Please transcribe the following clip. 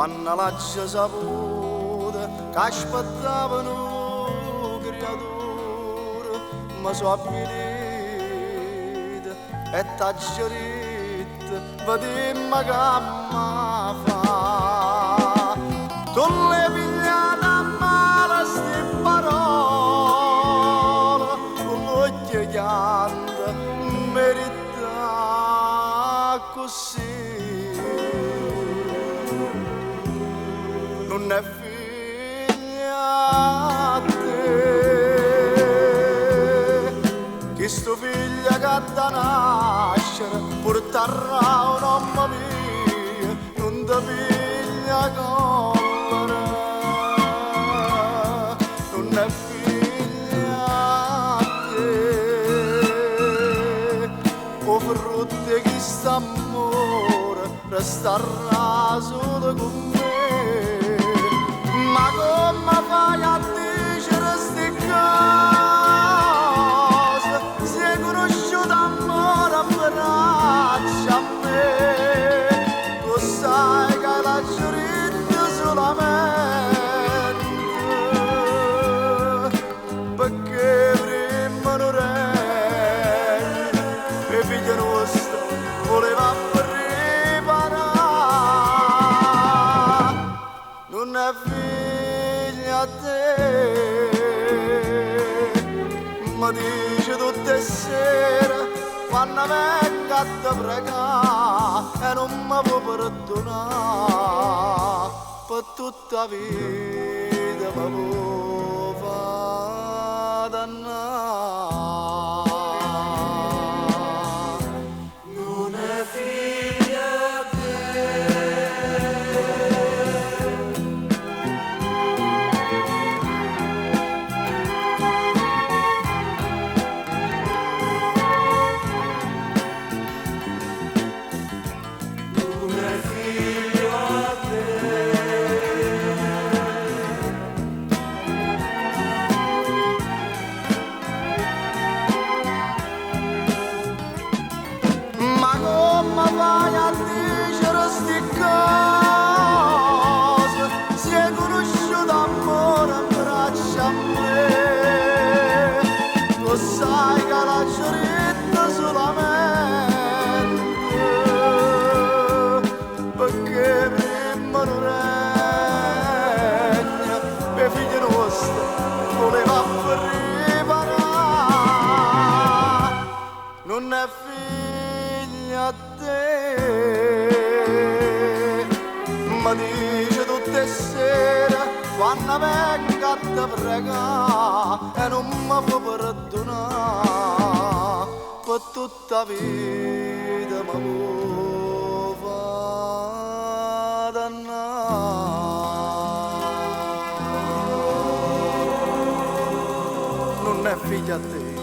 quando l'ha già saputa che aspettavano creature, ma so avvilita e t'aggerita, vedemmo che mi fa. Tu le pigliate a male sti parole, con l'occhio chiante, merita così. Non è figlia te, che sto figlia che da nascere porterà un uomo mio, non ti piglia collera. Non è figlia te, o frutto che st'amore resterà solo con me. Ma come fai a dicere sti cose? Sei conosciuto amore a braccia a me. Tu sai che la giurita solamente perché prima non regna e figlia nostra voleva preparare. Non è figlia a te, mi dice tutte sere quando venga a te pregare e non mi può perdonare, per tutta la vita mi può far dannare. Non è figlia a te. Ma vai a dicere sti cose? Si è conosciuto amore a braccia a me. Tu sai che la giuretta solamente perché prima non regna e figlia nostra voleva preparare. Non è figlia a te, mi dice tutte sere quando venga a te pregare e non mi può perdonare, per tutta la vita mi può far dannare. Non è figlia a te.